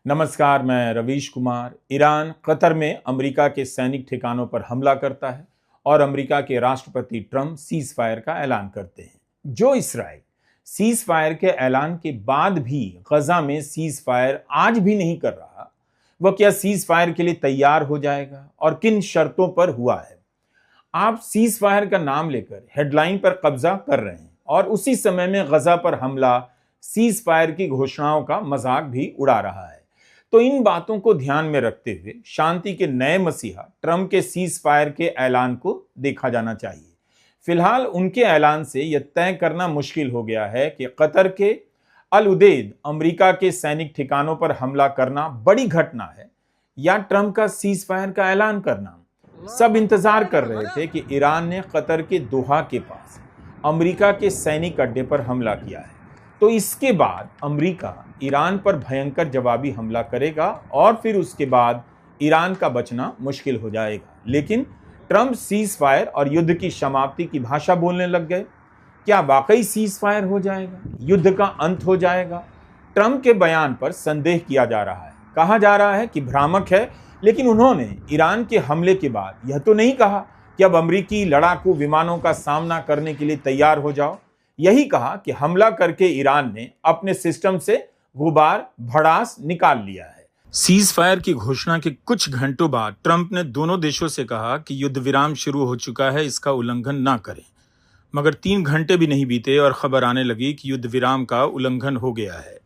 नमस्कार, मैं Ravish Kumar. Iran Qatar में अमेरिका के सैनिक ठिकानों पर हमला करता है और अमेरिका के राष्ट्रपति ट्रंप सीज फायर का ऐलान करते हैं। जो इसराइल सीज फायर के ऐलान के बाद भी गजा में सीज फायर आज भी नहीं कर रहा, वह क्या सीज फायर के लिए तैयार हो जाएगा और किन शर्तों पर हुआ है? आप सीज फायर का नाम लेकर हेडलाइन पर कब्जा कर रहे हैं और उसी समय में गजा पर हमला सीज फायर की घोषणाओं का मजाक भी उड़ा रहा है। तो इन बातों को ध्यान में रखते हुए शांति के नए मसीहा ट्रंप के सीज फायर के ऐलान को देखा जाना चाहिए। फिलहाल उनके ऐलान से यह तय करना मुश्किल हो गया है कि कतर के अल उदेद अमेरिका के सैनिक ठिकानों पर हमला करना बड़ी घटना है या ट्रंप का सीज फायर का ऐलान करना। सब इंतजार कर रहे थे कि ईरान ने कतर के दोहा के पास अमेरिका के सैनिक अड्डे पर हमला किया है, तो इसके बाद अमेरिका ईरान पर भयंकर जवाबी हमला करेगा और फिर उसके बाद ईरान का बचना मुश्किल हो जाएगा। लेकिन ट्रंप सीज फायर और युद्ध की समाप्ति की भाषा बोलने लग गए। क्या वाकई सीज फायर हो जाएगा? युद्ध का अंत हो जाएगा? ट्रंप के बयान पर संदेह किया जा रहा है। कहा जा रहा है कि भ्रामक है, लेकिन उन्होंने ईरान के हमले के बाद यह तो नहीं कहा कि अब अमेरिकी लड़ाकू विमानों का सामना करने के लिए तैयार हो जाओ। यही कहा कि हमला करके ईरान ने अपने सिस्टम से गुबार भड़ास निकाल लिया है। सीज फायर की घोषणा के कुछ घंटों बाद ट्रंप ने दोनों देशों से कहा कि युद्ध विराम शुरू हो चुका है, इसका उल्लंघन ना करें। मगर 3 घंटे भी नहीं बीते और खबर आने लगी कि युद्ध विराम का उल्लंघन हो गया है।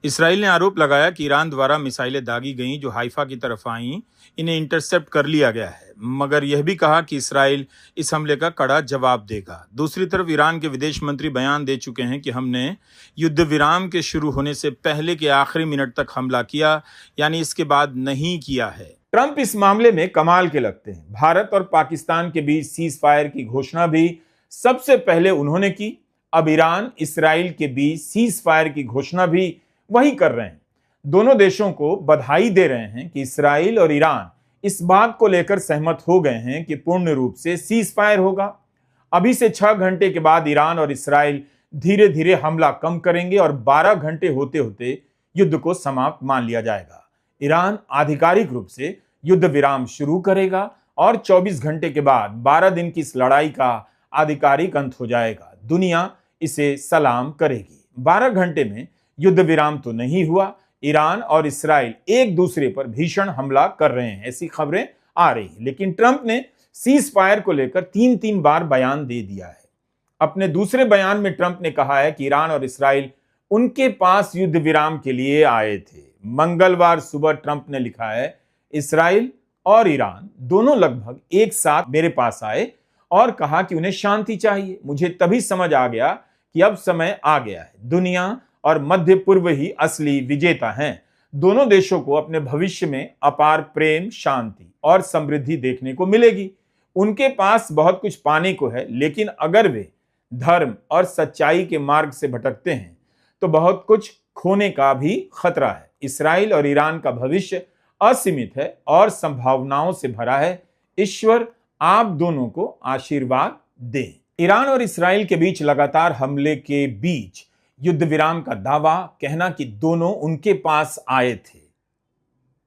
इसराइल ने आरोप लगाया कि ईरान द्वारा मिसाइलें दागी गईं जो हाइफा की तरफ आईं, इन्हें इंटरसेप्ट कर लिया गया है, मगर यह भी कहा कि इसराइल इस हमले का कड़ा जवाब देगा। दूसरी तरफ ईरान के विदेश मंत्री बयान दे चुके हैं कि हमने युद्ध विराम के शुरू होने से पहले के आखिरी मिनट तक हमला किया, यानी इसके बाद नहीं किया है। ट्रंप इस मामले में कमाल के लगते हैं। भारत और पाकिस्तान के बीच सीज फायर की घोषणा भी सबसे पहले उन्होंने की। अब ईरान इसराइल के बीच सीज फायर की घोषणा भी वही कर रहे हैं। दोनों देशों को बधाई दे रहे हैं कि इसराइल और ईरान इस बात को लेकर सहमत हो गए हैं कि पूर्ण रूप से सीज फायर होगा। अभी से 6 घंटे के बाद ईरान और इसराइल धीरे धीरे हमला कम करेंगे और 12 घंटे होते होते युद्ध को समाप्त मान लिया जाएगा। ईरान आधिकारिक रूप से युद्ध विराम शुरू करेगा और 24 घंटे के बाद 12 दिन की इस लड़ाई का आधिकारिक अंत हो जाएगा। दुनिया इसे सलाम करेगी। 12 घंटे में युद्ध विराम तो नहीं हुआ। ईरान और इसराइल एक दूसरे पर भीषण हमला कर रहे हैं, ऐसी खबरें आ रही हैं। लेकिन ट्रंप ने सीज फायर को लेकर 3 बार बयान दे दिया है। अपने दूसरे बयान में ट्रंप ने कहा है कि ईरान और इसराइल उनके पास युद्ध विराम के लिए आए थे। मंगलवार सुबह ट्रंप ने लिखा है, इसराइल और ईरान दोनों लगभग एक साथ मेरे पास आए और कहा कि उन्हें शांति चाहिए। मुझे तभी समझ आ गया कि अब समय आ गया है। दुनिया और मध्य पूर्व ही असली विजेता हैं। दोनों देशों को अपने भविष्य में अपार प्रेम, शांति और समृद्धि देखने को मिलेगी। उनके पास बहुत कुछ पाने को है, लेकिन अगर वे धर्म और सच्चाई के मार्ग से भटकते हैं तो बहुत कुछ खोने का भी खतरा है। इसराइल और ईरान का भविष्य असीमित है और संभावनाओं से भरा है। ईश्वर आप दोनों को आशीर्वाद दे। ईरान और इसराइल के बीच लगातार हमले के बीच युद्ध विराम का दावा, कहना कि दोनों उनके पास आए थे।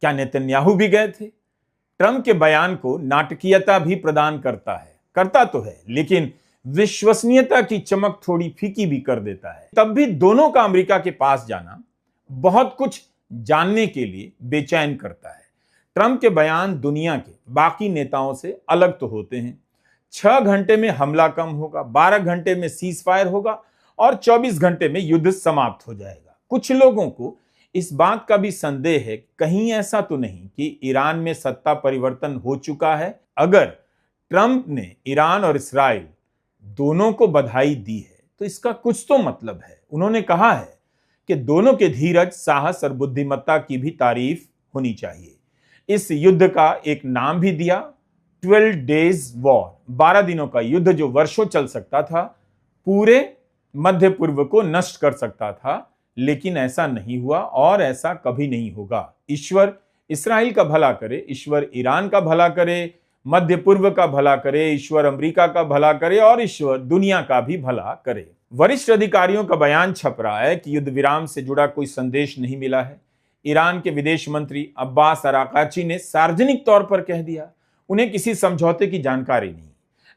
क्या नेतन्याहू भी गए थे? ट्रंप के बयान को नाटकीयता भी प्रदान करता तो है, लेकिन विश्वसनीयता की चमक थोड़ी फीकी भी कर देता है। तब भी दोनों का अमेरिका के पास जाना बहुत कुछ जानने के लिए बेचैन करता है। ट्रंप के बयान दुनिया के बाकी नेताओं से अलग तो होते हैं। 6 घंटे में हमला कम होगा, 12 घंटे में सीज फायर होगा और 24 घंटे में युद्ध समाप्त हो जाएगा। कुछ लोगों को इस बात का भी संदेह है, कहीं ऐसा तो नहीं कि ईरान में सत्ता परिवर्तन हो चुका है। अगर ट्रंप ने ईरान और इसराइल दोनों को बधाई दी है तो इसका कुछ तो मतलब है। उन्होंने कहा है कि दोनों के धीरज, साहस और बुद्धिमत्ता की भी तारीफ होनी चाहिए। इस युद्ध का एक नाम भी दिया, 12 डेज वॉर, 12 दिनों का युद्ध जो वर्षों चल सकता था, पूरे मध्य पूर्व को नष्ट कर सकता था। लेकिन ऐसा नहीं हुआ और ऐसा कभी नहीं होगा। ईश्वर इसराइल का भला करे, ईश्वर ईरान का भला करे, मध्य पूर्व का भला करे, ईश्वर अमेरिका का भला करे और ईश्वर दुनिया का भी भला करे। वरिष्ठ अधिकारियों का बयान छप रहा है कि युद्ध विराम से जुड़ा कोई संदेश नहीं मिला है। ईरान के विदेश मंत्री अब्बास अराकाची ने सार्वजनिक तौर पर कह दिया उन्हें किसी समझौते की जानकारी नहीं,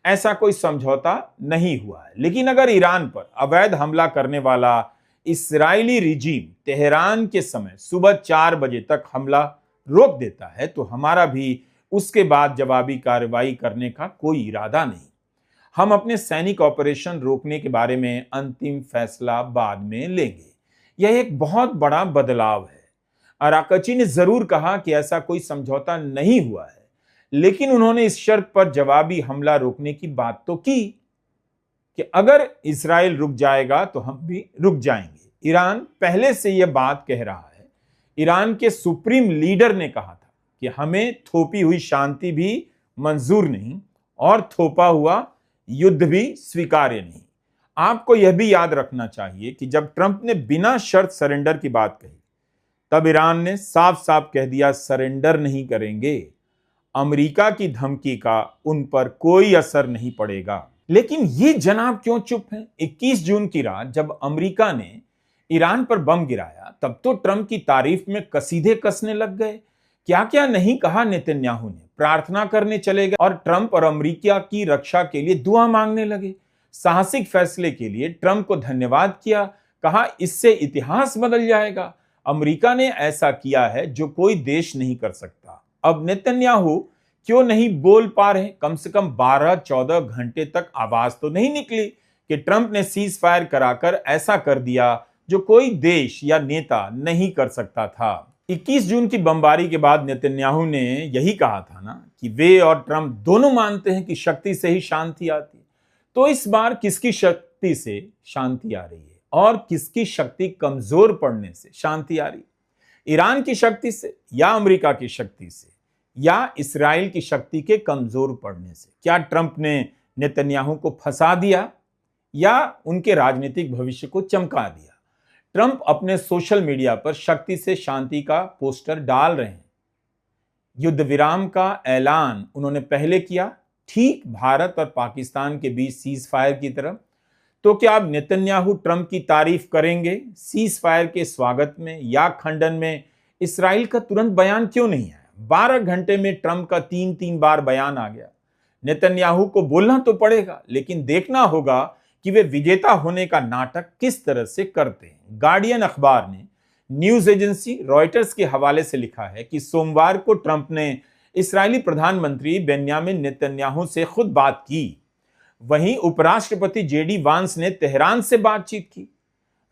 ऐसा कोई समझौता नहीं हुआ है। लेकिन अगर ईरान पर अवैध हमला करने वाला इस्राएली रिजीम तेहरान के समय सुबह 4 बजे तक हमला रोक देता है तो हमारा भी उसके बाद जवाबी कार्रवाई करने का कोई इरादा नहीं। हम अपने सैनिक ऑपरेशन रोकने के बारे में अंतिम फैसला बाद में लेंगे। यह एक बहुत बड़ा बदलाव है। अराकाची ने जरूर कहा कि ऐसा कोई समझौता नहीं हुआ है, लेकिन उन्होंने इस शर्त पर जवाबी हमला रोकने की बात तो की कि अगर इजराइल रुक जाएगा तो हम भी रुक जाएंगे। ईरान पहले से यह बात कह रहा है। ईरान के सुप्रीम लीडर ने कहा था कि हमें थोपी हुई शांति भी मंजूर नहीं और थोपा हुआ युद्ध भी स्वीकार्य नहीं। आपको यह भी याद रखना चाहिए कि जब ट्रंप ने बिना शर्त सरेंडर की बात कही, तब ईरान ने साफ साफ कह दिया सरेंडर नहीं करेंगे। अमेरिका की धमकी का उन पर कोई असर नहीं पड़ेगा। लेकिन ये जनाब क्यों चुप हैं? 21 जून की रात जब अमेरिका ने ईरान पर बम गिराया, तब तो ट्रंप की तारीफ में कसीदे कसने लग गए। क्या क्या नहीं कहा नेतन्याहू ने, प्रार्थना करने चले गए और ट्रंप और अमेरिका की रक्षा के लिए दुआ मांगने लगे। साहसिक फैसले के लिए ट्रंप को धन्यवाद किया, कहा इससे इतिहास बदल जाएगा। अमेरिका ने ऐसा किया है जो कोई देश नहीं कर सकता। अब नेतन्याहू क्यों नहीं बोल पा रहे? कम से कम 12-14 घंटे तक आवाज तो नहीं निकली कि ट्रंप ने सीज फायर कराकर ऐसा कर दिया जो कोई देश या नेता नहीं कर सकता था। 21 जून की बमबारी के बाद नेतन्याहू ने यही कहा था ना कि वे और ट्रंप दोनों मानते हैं कि शक्ति से ही शांति आती है। तो इस बार किसकी शक्ति से शांति आ रही है और किसकी शक्ति कमजोर पड़ने से शांति आ रही है? ईरान की शक्ति से या अमेरिका की शक्ति से या इस्राएल की शक्ति के कमजोर पड़ने से? क्या ट्रंप ने नेतन्याहू को फंसा दिया या उनके राजनीतिक भविष्य को चमका दिया? ट्रंप अपने सोशल मीडिया पर शक्ति से शांति का पोस्टर डाल रहे हैं। युद्ध विराम का ऐलान उन्होंने पहले किया, ठीक भारत और पाकिस्तान के बीच सीज फायर की तरफ। तो क्या अब नेतन्याहू ट्रंप की तारीफ करेंगे सीज फायर के स्वागत में या खंडन में? इस्राएल का तुरंत बयान क्यों नहीं आया? 12 घंटे में ट्रंप का 3 बार बयान आ गया। नेतन्याहू को बोलना तो पड़ेगा, लेकिन देखना होगा कि वे विजेता होने का नाटक किस तरह से करते हैं। गार्डियन अखबार ने न्यूज एजेंसी रॉयटर्स के हवाले से लिखा है कि सोमवार को ट्रंप ने इस्राएली प्रधानमंत्री बेन्यामिन नेतन्याहू से खुद बात की। वहीं उपराष्ट्रपति जेडी वांस ने तेहरान से बातचीत की।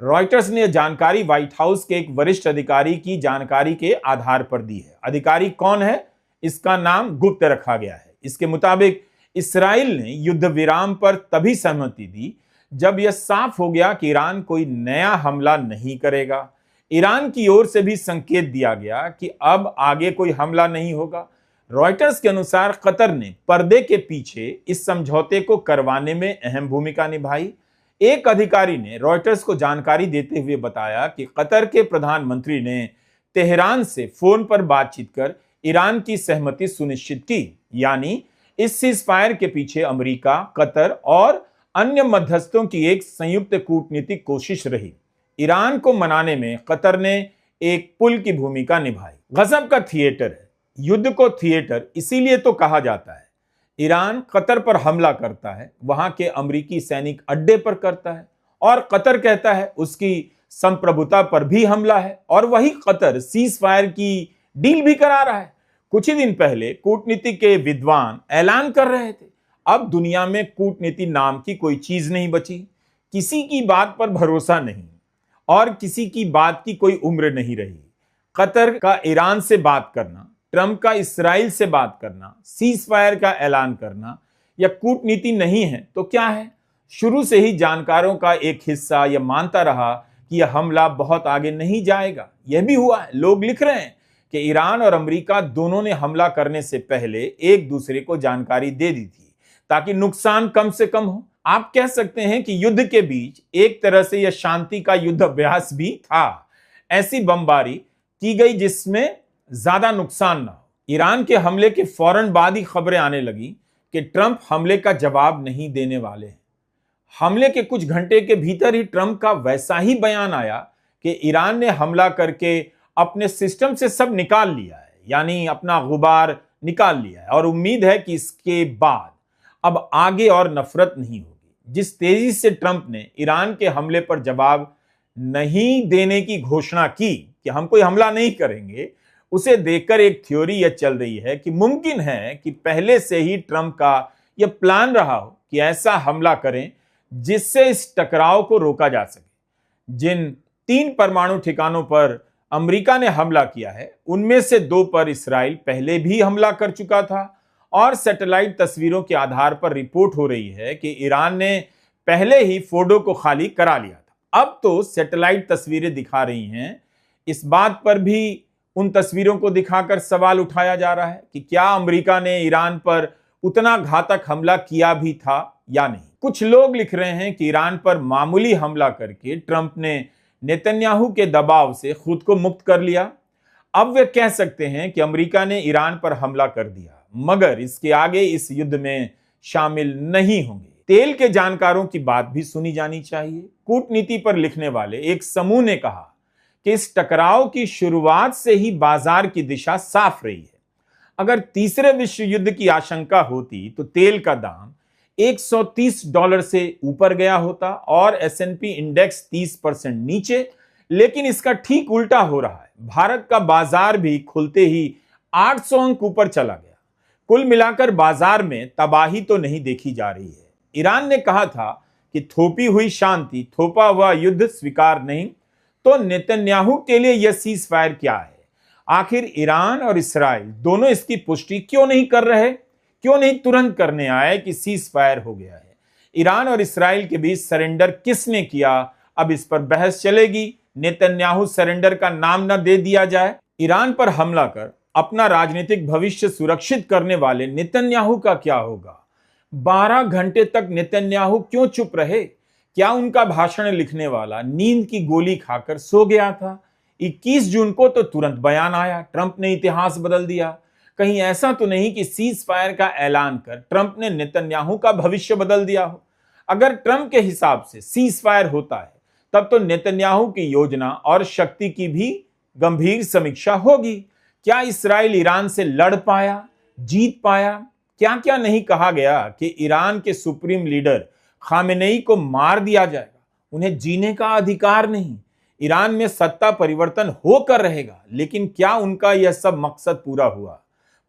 रॉयटर्स ने यह जानकारी व्हाइट हाउस के एक वरिष्ठ अधिकारी की जानकारी के आधार पर दी है। अधिकारी कौन है, इसका नाम गुप्त रखा गया है। इसके मुताबिक इस्राएल ने युद्ध विराम पर तभी सहमति दी जब यह साफ हो गया कि ईरान कोई नया हमला नहीं करेगा। ईरान की ओर से भी संकेत दिया गया कि अब आगे कोई हमला नहीं होगा। रॉयटर्स के अनुसार कतर ने पर्दे के पीछे इस समझौते को करवाने में अहम भूमिका निभाई। एक अधिकारी ने रॉयटर्स को जानकारी देते हुए बताया कि कतर के प्रधानमंत्री ने तेहरान से फोन पर बातचीत कर ईरान की सहमति सुनिश्चित की। यानी इस सीज फायर के पीछे अमेरिका, कतर और अन्य मध्यस्थों की एक संयुक्त कूटनीतिक कोशिश रही। ईरान को मनाने में कतर ने एक पुल की भूमिका निभाई। गजब का थिएटर है। युद्ध को थिएटर इसीलिए तो कहा जाता है। ईरान कतर पर हमला करता है, वहां के अमेरिकी सैनिक अड्डे पर करता है और कतर कहता है उसकी संप्रभुता पर भी हमला है, और वही कतर सीज फायर की डील भी करा रहा है। कुछ ही दिन पहले कूटनीति के विद्वान ऐलान कर रहे थे अब दुनिया में कूटनीति नाम की कोई चीज नहीं बची। किसी की बात पर भरोसा नहीं और किसी की बात की कोई उम्र नहीं रही। कतर का ईरान से बात करना, ट्रंप का इस्राएल से बात करना, सीज फायर का ऐलान करना, यह कूटनीति नहीं है तो क्या है? शुरू से ही जानकारों का एक हिस्सा यह मानता रहा कि यह हमला बहुत आगे नहीं जाएगा। यह भी हुआ है। लोग लिख रहे हैं कि ईरान और अमेरिका दोनों ने हमला करने से पहले एक दूसरे को जानकारी दे दी थी ताकि नुकसान कम से कम हो। आप कह सकते हैं कि युद्ध के बीच एक तरह से यह शांति का युद्ध अभ्यास भी था। ऐसी बमबारी की गई जिसमें ज्यादा नुकसान ना हो। ईरान के हमले के फौरन बाद ही खबरें आने लगी कि ट्रंप हमले का जवाब नहीं देने वाले हैं। हमले के कुछ घंटे के भीतर ही ट्रंप का वैसा ही बयान आया कि ईरान ने हमला करके अपने सिस्टम से सब निकाल लिया है, यानी अपना गुबार निकाल लिया है, और उम्मीद है कि इसके बाद अब आगे और नफरत नहीं होगी। जिस तेजी से ट्रंप ने ईरान के हमले पर जवाब नहीं देने की घोषणा की कि हम कोई हमला नहीं करेंगे, उसे देखकर एक थ्योरी यह चल रही है कि मुमकिन है कि पहले से ही ट्रंप का यह प्लान रहा हो कि ऐसा हमला करें जिससे इस टकराव को रोका जा सके। जिन 3 परमाणु ठिकानों पर अमेरिका ने हमला किया है, उनमें से 2 पर इस्राइल पहले भी हमला कर चुका था, और सैटेलाइट तस्वीरों के आधार पर रिपोर्ट हो रही है कि ईरान ने पहले ही फोर्डो को खाली करा लिया था। अब तो सैटेलाइट तस्वीरें दिखा रही हैं, इस बात पर भी उन तस्वीरों को दिखाकर सवाल उठाया जा रहा है कि क्या अमेरिका ने ईरान पर उतना घातक हमला किया भी था या नहीं। कुछ लोग लिख रहे हैं कि ईरान पर मामूली हमला करके ट्रंप ने नेतन्याहू के दबाव से खुद को मुक्त कर लिया। अब वे कह सकते हैं कि अमेरिका ने ईरान पर हमला कर दिया, मगर इसके आगे इस युद्ध में शामिल नहीं होंगे। तेल के जानकारों की बात भी सुनी जानी चाहिए। कूटनीति पर लिखने वाले एक समूह ने कहा कि इस टकराव की शुरुआत से ही बाजार की दिशा साफ रही है। अगर तीसरे विश्व युद्ध की आशंका होती तो तेल का दाम $130 से ऊपर गया होता और S&P इंडेक्स 30% नीचे, लेकिन इसका ठीक उल्टा हो रहा है। भारत का बाजार भी खुलते ही 800 अंक ऊपर चला गया। कुल मिलाकर बाजार में तबाही तो नहीं देखी जा रही है। ईरान ने कहा था कि थोपी हुई शांति, थोपा हुआ युद्ध स्वीकार नहीं, तो नेतन्याहू के लिए यह सीज फायर क्या है? आखिर ईरान और इस्राइल दोनों इसकी पुष्टि क्यों नहीं कर रहे? क्यों नहीं तुरंत करने आए कि सीज फायर हो गया है? ईरान और इस्राइल के बीच सरेंडर किसने किया? अब इस पर बहस चलेगी। नेतन्याहू सरेंडर का नाम न दे दिया जाए। ईरान पर हमला कर अपना राजनीतिक भविष्य सुरक्षित करने वाले नेतन्याहू का क्या होगा? 12 घंटे तक नेतन्याहू क्यों चुप रहे? क्या उनका भाषण लिखने वाला नींद की गोली खाकर सो गया था? 21 जून को तो तुरंत बयान आया, ट्रंप ने इतिहास बदल दिया। कहीं ऐसा तो नहीं कि सीज फायर का ऐलान कर ट्रंप ने नेतन्याहू का भविष्य बदल दिया हो? अगर ट्रंप के हिसाब से सीज फायर होता है, तब तो नेतन्याहू की योजना और शक्ति की भी गंभीर समीक्षा होगी। क्या इस्राइल ईरान से लड़ पाया, जीत पाया? क्या क्या नहीं कहा गया कि ईरान के सुप्रीम लीडर खामेनेई को मार दिया जाएगा, उन्हें जीने का अधिकार नहीं, ईरान में सत्ता परिवर्तन होकर रहेगा। लेकिन क्या उनका यह सब मकसद पूरा हुआ?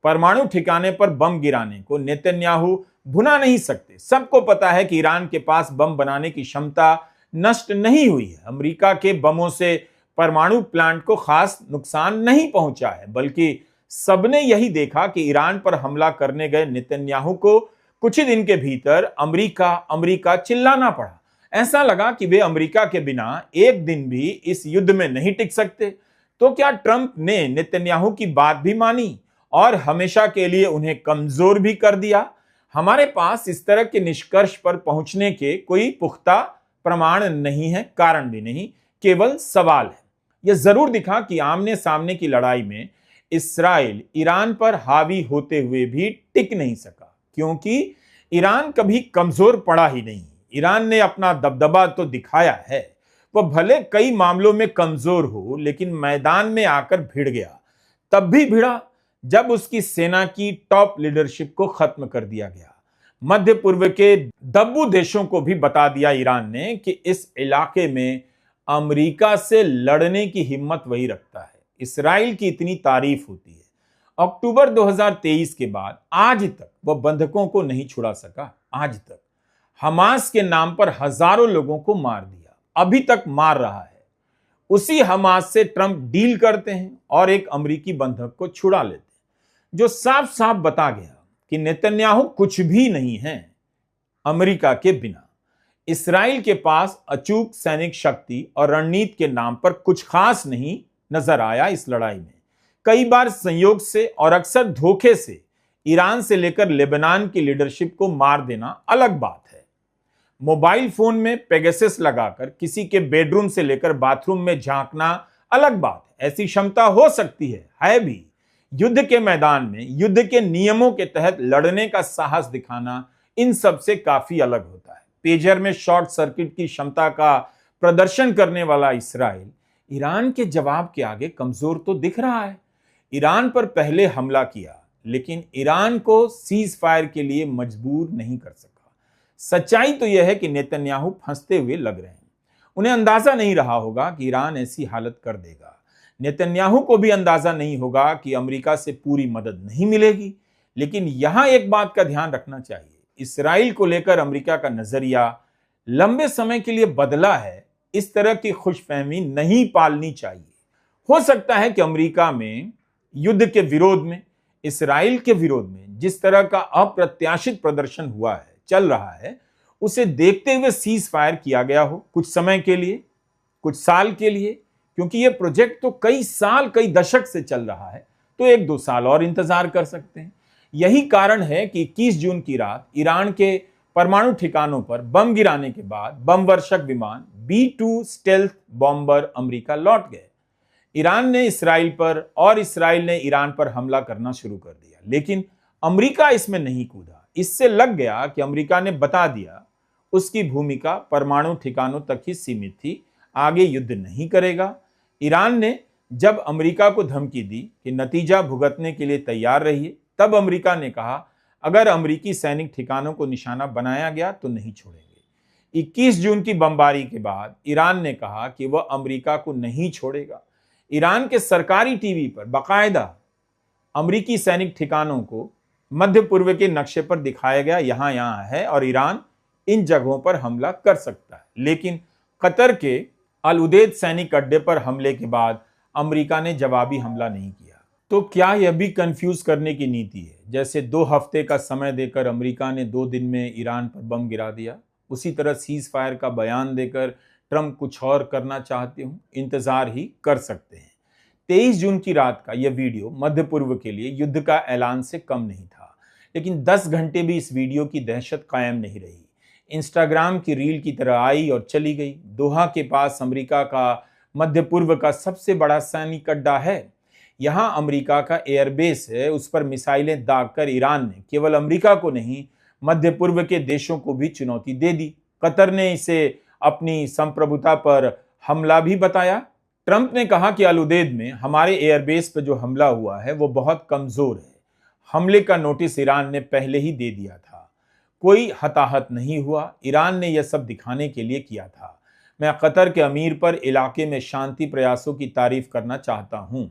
परमाणु ठिकाने पर बम गिराने को नेतन्याहू भुना नहीं सकते। सबको पता है कि ईरान के पास बम बनाने की क्षमता नष्ट नहीं हुई है। अमेरिका के बमों से परमाणु प्लांट को खास नुकसान नहीं पहुंचा है, बल्कि सबने यही देखा कि ईरान पर हमला करने गए नेतन्याहू को कुछ ही दिन के भीतर अमेरिका अमेरिका चिल्लाना पड़ा। ऐसा लगा कि वे अमेरिका के बिना एक दिन भी इस युद्ध में नहीं टिक सकते। तो क्या ट्रंप ने नेतन्याहू की बात भी मानी और हमेशा के लिए उन्हें कमजोर भी कर दिया? हमारे पास इस तरह के निष्कर्ष पर पहुंचने के कोई पुख्ता प्रमाण नहीं है, कारण भी नहीं, केवल सवाल है। यह जरूर दिखा कि आमने सामने की लड़ाई में इस्राइल ईरान पर हावी होते हुए भी टिक नहीं सका, क्योंकि ईरान कभी कमजोर पड़ा ही नहीं। ईरान ने अपना दबदबा तो दिखाया है। वह भले कई मामलों में कमजोर हो, लेकिन मैदान में आकर भिड़ गया। तब भी भिड़ा जब उसकी सेना की टॉप लीडरशिप को खत्म कर दिया गया। मध्य पूर्व के दब्बू देशों को भी बता दिया ईरान ने कि इस इलाके में अमेरिका से लड़ने की हिम्मत वही रखता है। इस्राइल की इतनी तारीफ होती है। अक्टूबर 2023 के बाद आज तक वह बंधकों को नहीं छुड़ा सका। आज तक हमास के नाम पर हजारों लोगों को मार दिया, अभी तक मार रहा है। उसी हमास से ट्रंप डील करते हैं और एक अमेरिकी बंधक को छुड़ा लेते हैं, जो साफ साफ बता गया कि नेतन्याहू कुछ भी नहीं है अमेरिका के बिना। इस्राइल के पास अचूक सैनिक शक्ति और रणनीति के नाम पर कुछ खास नहीं नजर आया इस लड़ाई में। कई बार संयोग से और अक्सर धोखे से ईरान से लेकर लेबनान की लीडरशिप को मार देना अलग बात है। मोबाइल फोन में पेगासस लगाकर किसी के बेडरूम से लेकर बाथरूम में झांकना अलग बात है। ऐसी क्षमता हो सकती है भी। युद्ध के मैदान में युद्ध के नियमों के तहत लड़ने का साहस दिखाना इन सब से काफी अलग होता है। पेजर में शॉर्ट सर्किट की क्षमता का प्रदर्शन करने वाला इस्राइल ईरान के जवाब के आगे कमजोर तो दिख रहा है। ईरान पर पहले हमला किया, लेकिन ईरान को सीज फायर के लिए मजबूर नहीं कर सका। सच्चाई तो यह है कि नेतन्याहू फंसते हुए लग रहे हैं। उन्हें अंदाजा नहीं रहा होगा कि ईरान ऐसी हालत कर देगा। नेतन्याहू को भी अंदाजा नहीं होगा कि अमेरिका से पूरी मदद नहीं मिलेगी। लेकिन यहां एक बात का ध्यान रखना चाहिए, इसराइल को लेकर अमेरिका का नजरिया लंबे समय के लिए बदला है। इस तरह की खुशफहमी नहीं पालनी चाहिए। हो सकता है कि अमेरिका में युद्ध के विरोध में, इसराइल के विरोध में जिस तरह का अप्रत्याशित प्रदर्शन हुआ है, चल रहा है, उसे देखते हुए सीज फायर किया गया हो, कुछ समय के लिए, कुछ साल के लिए, क्योंकि यह प्रोजेक्ट तो कई साल, कई दशक से चल रहा है, तो 1-2 साल और इंतजार कर सकते हैं। यही कारण है कि 21 जून की रात ईरान के परमाणु ठिकानों पर बम गिराने के बाद बम वर्षक विमान B-2 स्टेल्थ बॉम्बर अमेरिका लौट गए। ईरान ने इसराइल पर और इसराइल ने ईरान पर हमला करना शुरू कर दिया, लेकिन अमेरिका इसमें नहीं कूदा। इससे लग गया कि अमेरिका ने बता दिया उसकी भूमिका परमाणु ठिकानों तक ही सीमित थी, आगे युद्ध नहीं करेगा। ईरान ने जब अमेरिका को धमकी दी कि नतीजा भुगतने के लिए तैयार रहिए, तब अमेरिका ने कहा अगर अमेरिकी सैनिक ठिकानों को निशाना बनाया गया तो नहीं छोड़ेंगे। 21 जून की बमबारी के बाद ईरान ने कहा कि वह अमेरिका को नहीं छोड़ेगा। ईरान के सरकारी टीवी पर बाकायदा अमेरिकी सैनिक ठिकानों को मध्य पूर्व के नक्शे पर दिखाया गया, यहां यहां है और ईरान इन जगहों पर हमला कर सकता है। लेकिन कतर के अल उदेद सैनिक अड्डे पर हमले के बाद अमेरिका ने जवाबी हमला नहीं किया। तो क्या यह भी कंफ्यूज करने की नीति है? जैसे 2 हफ्ते का समय देकर अमेरिका ने 2 दिन में ईरान पर बम गिरा दिया, उसी तरह सीज फायर का बयान देकर ट्रंप कुछ और करना चाहते हो, इंतजार ही कर सकते हैं। 23 जून की रात का यह वीडियो मध्य पूर्व के लिए युद्ध का ऐलान से कम नहीं था, लेकिन 10 घंटे भी इस वीडियो की दहशत कायम नहीं रही। इंस्टाग्राम की रील की तरह आई और चली गई। दोहा के पास अमेरिका का मध्य पूर्व का सबसे बड़ा सैनिक अड्डा है। यहां अमेरिका का एयरबेस है, उस पर मिसाइलें दागकर ईरान ने केवल अमेरिका को नहीं, मध्य पूर्व के देशों को भी चुनौती दे दी। कतर ने इसे अपनी संप्रभुता पर हमला भी बताया। ट्रंप ने कहा कि अल उदेद में हमारे एयरबेस पर जो हमला हुआ है वो बहुत कमजोर है। हमले का नोटिस ईरान ने पहले ही दे दिया था। कोई हताहत नहीं हुआ। ईरान ने यह सब दिखाने के लिए किया था। मैं कतर के अमीर पर इलाके में शांति प्रयासों की तारीफ करना चाहता हूं।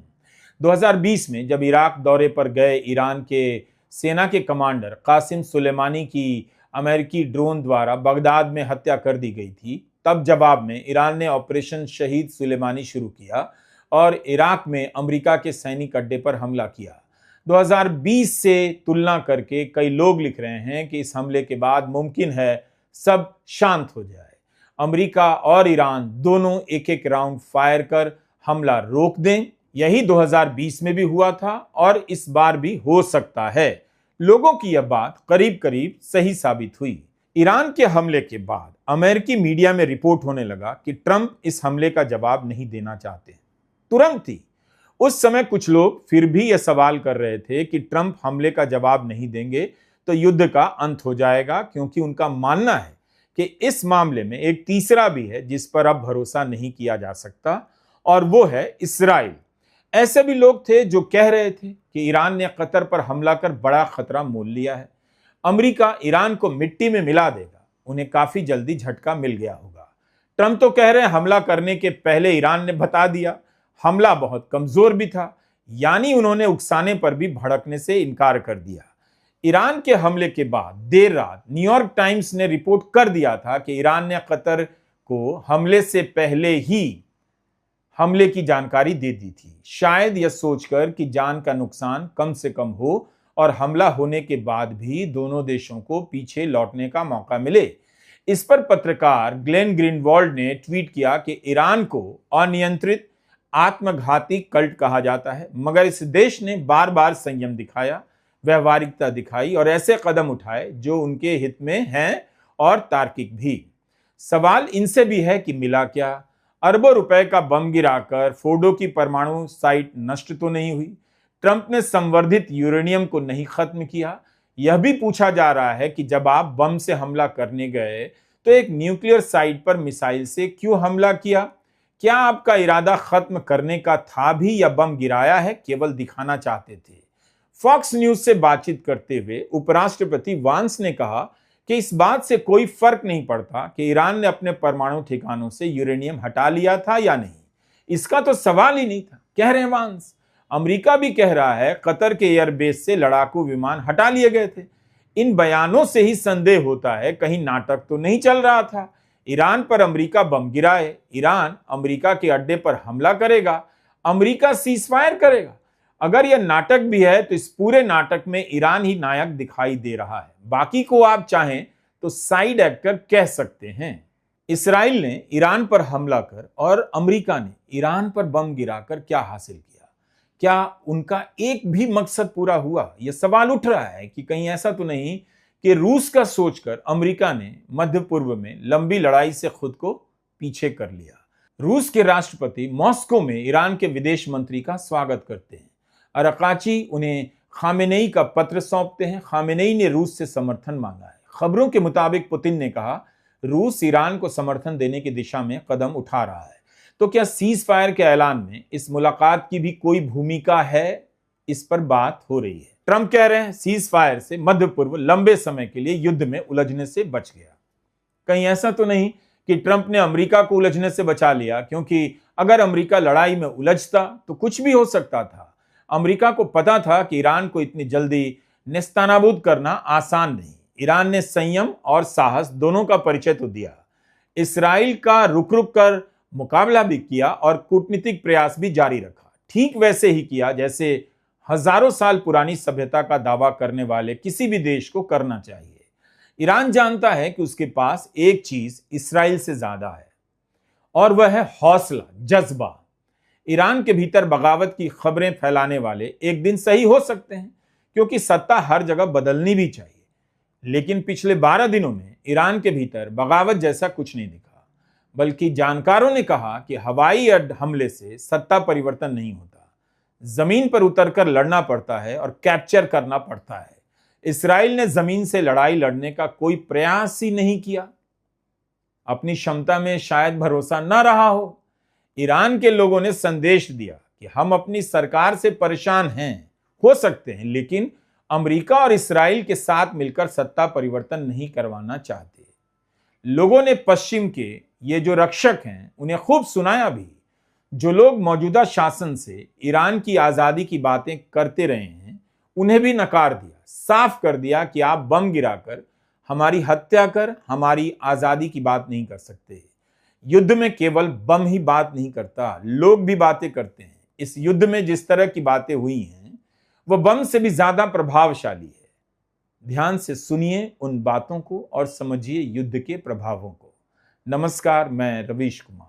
2020 में जब इराक दौरे पर गए ईरान के सेना के कमांडर कासिम सुलेमानी की अमेरिकी ड्रोन द्वारा बगदाद में हत्या कर दी गई थी, तब जवाब में ईरान ने ऑपरेशन शहीद सुलेमानी शुरू किया और इराक में अमेरिका के सैनिक अड्डे पर हमला किया। 2020 से तुलना करके कई लोग लिख रहे हैं कि इस हमले के बाद मुमकिन है सब शांत हो जाए। अमेरिका और ईरान दोनों एक एक राउंड फायर कर हमला रोक दें। यही 2020 में भी हुआ था और इस बार भी हो सकता है। लोगों की यह बात करीब करीब सही साबित हुई। ईरान के हमले के बाद अमेरिकी मीडिया में रिपोर्ट होने लगा कि ट्रंप इस हमले का जवाब नहीं देना चाहते। तुरंत ही उस समय कुछ लोग फिर भी यह सवाल कर रहे थे कि ट्रंप हमले का जवाब नहीं देंगे तो युद्ध का अंत हो जाएगा, क्योंकि उनका मानना है कि इस मामले में एक तीसरा भी है जिस पर अब भरोसा नहीं किया जा सकता, और वो है इसराइल। ऐसे भी लोग थे जो कह रहे थे कि ईरान ने कतर पर हमला कर बड़ा खतरा मोल लिया है। अमेरिका ईरान को मिट्टी में मिला देगा, उन्हें काफी जल्दी झटका मिल गया होगा। ट्रंप तो कह रहे हैं हमला करने के पहले ईरान ने बता दिया, हमला बहुत कमजोर भी था, यानी उन्होंने उकसाने पर भी भड़कने से इनकार कर दिया। ईरान के हमले के बाद देर रात न्यूयॉर्क टाइम्स ने रिपोर्ट कर दिया था कि ईरान ने कतर को हमले से पहले ही हमले की जानकारी दे दी थी, शायद यह सोचकर कि जान का नुकसान कम से कम हो और हमला होने के बाद भी दोनों देशों को पीछे लौटने का मौका मिले। इस पर पत्रकार ग्लेन ग्रीनवॉल्ड ने ट्वीट किया कि ईरान को अनियंत्रित आत्मघाती कल्ट कहा जाता है, मगर इस देश ने बार बार संयम दिखाया, व्यवहारिकता दिखाई और ऐसे कदम उठाए जो उनके हित में हैं और तार्किक भी। सवाल इनसे भी है कि मिला क्या? अरबों रुपए का बम गिराकर फोर्डो की परमाणु साइट नष्ट तो नहीं हुई? ट्रंप ने संवर्धित यूरेनियम को नहीं खत्म किया? यह भी पूछा जा रहा है कि जब आप बम से हमला करने गए तो एक न्यूक्लियर साइट पर मिसाइल से क्यों हमला किया? क्या आपका इरादा खत्म करने का था भी या बम गिराया है केवल दिखाना चाहते थे? फॉक्स न्यूज से बातचीत करते हुए उपराष्ट्रपति वांस ने कहा कि इस बात से कोई फर्क नहीं पड़ता कि ईरान ने अपने परमाणु ठिकानों से यूरेनियम हटा लिया था या नहीं, इसका तो सवाल ही नहीं था, कह रहे हैं वांस। अमेरिका भी कह रहा है कतर के एयरबेस से लड़ाकू विमान हटा लिए गए थे। इन बयानों से ही संदेह होता है कहीं नाटक तो नहीं चल रहा था। ईरान पर अमेरिका बम गिराए, ईरान अमेरिका के अड्डे पर हमला करेगा, अमेरिका सीज फायर करेगा। अगर यह नाटक भी है तो इस पूरे नाटक में ईरान ही नायक दिखाई दे रहा है, बाकी को आप चाहें तो साइड एक्टर कह सकते हैं। इसराइल ने ईरान पर हमला कर और अमेरिका ने ईरान पर बम गिराकर क्या हासिल किया? क्या उनका एक भी मकसद पूरा हुआ? यह सवाल उठ रहा है कि कहीं ऐसा तो नहीं कि रूस का सोचकर अमेरिका ने मध्य पूर्व में लंबी लड़ाई से खुद को पीछे कर लिया। रूस के राष्ट्रपति मॉस्को में ईरान के विदेश मंत्री का स्वागत करते हैं। अराकाची उन्हें खामेनेई का पत्र सौंपते हैं। खामेनेई ने रूस से समर्थन मांगा है। खबरों के मुताबिक पुतिन ने कहा रूस ईरान को समर्थन देने की दिशा में कदम उठा रहा है। तो क्या सीज फायर के ऐलान में इस मुलाकात की भी कोई भूमिका है? इस पर बात हो रही है। ट्रंप कह रहे हैं सीज फायर से मध्य पूर्व लंबे समय के लिए युद्ध में उलझने से बच गया। कहीं ऐसा तो नहीं कि ट्रंप ने अमेरिका को उलझने से बचा लिया, क्योंकि अगर अमेरिका लड़ाई में उलझता तो कुछ भी हो सकता था। अमेरिका को पता था कि ईरान को इतनी जल्दी नेस्तनाबूद करना आसान नहीं। ईरान ने संयम और साहस दोनों का परिचय तो दिया। इसराइल का रुक रुक कर मुकाबला भी किया और कूटनीतिक प्रयास भी जारी रखा। ठीक वैसे ही किया जैसे हजारों साल पुरानी सभ्यता का दावा करने वाले किसी भी देश को करना चाहिए। ईरान जानता है कि उसके पास एक चीज इसराइल से ज्यादा है और वह है हौसला, जज्बा। ईरान के भीतर बगावत की खबरें फैलाने वाले एक दिन सही हो सकते हैं, क्योंकि सत्ता हर जगह बदलनी भी चाहिए। लेकिन पिछले 12 दिनों में ईरान के भीतर बगावत जैसा कुछ नहीं दिखा, बल्कि जानकारों ने कहा कि हवाई हमले से सत्ता परिवर्तन नहीं होता, जमीन पर उतरकर लड़ना पड़ता है और कैप्चर करना पड़ता है। इसराइल ने जमीन से लड़ाई लड़ने का कोई प्रयास ही नहीं किया। अपनी क्षमता में शायद भरोसा न रहा हो। ईरान के लोगों ने संदेश दिया कि हम अपनी सरकार से परेशान हैं, हो सकते हैं, लेकिन अमेरिका और इसराइल के साथ मिलकर सत्ता परिवर्तन नहीं करवाना चाहते। लोगों ने पश्चिम के ये जो रक्षक हैं उन्हें खूब सुनाया भी। जो लोग मौजूदा शासन से ईरान की आजादी की बातें करते रहे हैं उन्हें भी नकार दिया, साफ कर दिया कि आप बम गिराकर हमारी हत्या कर हमारी आजादी की बात नहीं कर सकते। युद्ध में केवल बम ही बात नहीं करता, लोग भी बातें करते हैं। इस युद्ध में जिस तरह की बातें हुई हैं वो बम से भी ज्यादा प्रभावशाली है। ध्यान से सुनिए उन बातों को और समझिए युद्ध के प्रभावों को। नमस्कार, मैं रवीश कुमार।